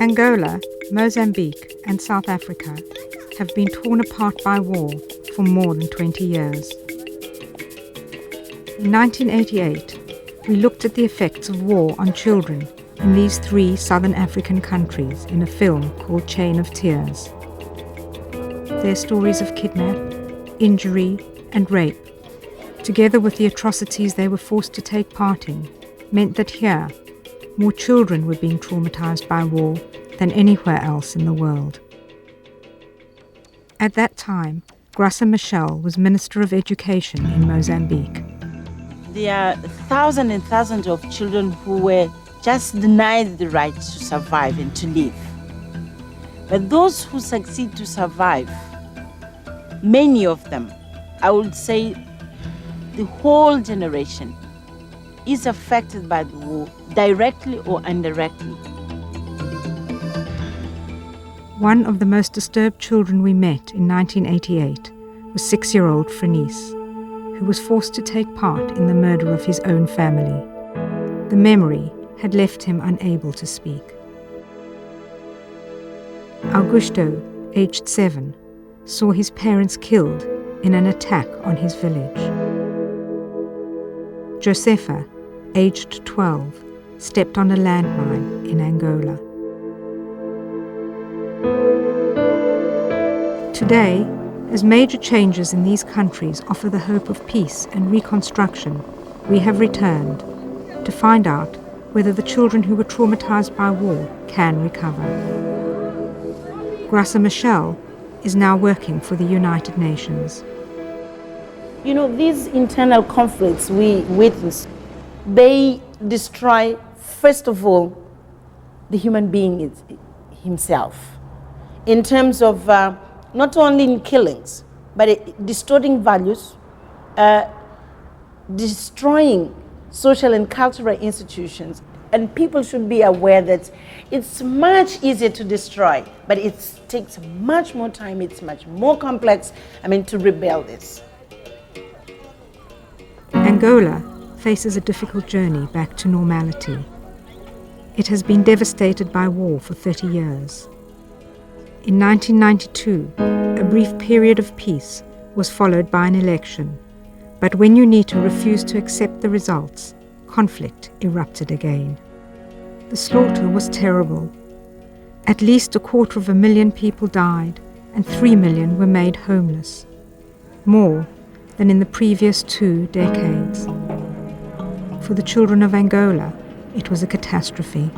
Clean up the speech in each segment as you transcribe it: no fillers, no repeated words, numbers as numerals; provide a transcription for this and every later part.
Angola, Mozambique and South Africa have been torn apart by war for more than 20 years. In 1988, we looked at the effects of war on children in these three southern African countries in a film called Chain of Tears. Their stories of kidnap, injury and rape, together with the atrocities they were forced to take part in, meant that here, more children were being traumatized by war than anywhere else in the world. At that time, Graca Machel was Minister of Education in Mozambique. There are thousands and thousands of children who were just denied the right to survive and to live. But those who succeed to survive, many of them, I would say the whole generation, is affected by the war, directly or indirectly. One of the most disturbed children we met in 1988 was 6-year-old Frenice, who was forced to take part in the murder of his own family. The memory had left him unable to speak. Augusto, aged 7, saw his parents killed in an attack on his village. Josefa, aged 12, stepped on a landmine in Angola. Today, as major changes in these countries offer the hope of peace and reconstruction, we have returned to find out whether the children who were traumatized by war can recover. Graca Machel is now working for the United Nations. You know, these internal conflicts we witness, they destroy, first of all, the human being himself, in terms of not only in killings, but distorting values, destroying social and cultural institutions. And people should be aware that it's much easier to destroy, but it takes much more time, it's much more complex, to rebuild this. Angola faces a difficult journey back to normality. It has been devastated by war for 30 years. In 1992, a brief period of peace was followed by an election, but when UNITA refused to accept the results, conflict erupted again. The slaughter was terrible. At least 250,000 people died and 3 million were made homeless, more than in the previous 2 decades. For the children of Angola, it was a catastrophe.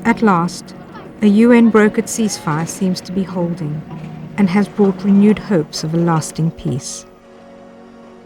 At last, a UN-brokered ceasefire seems to be holding and has brought renewed hopes of a lasting peace.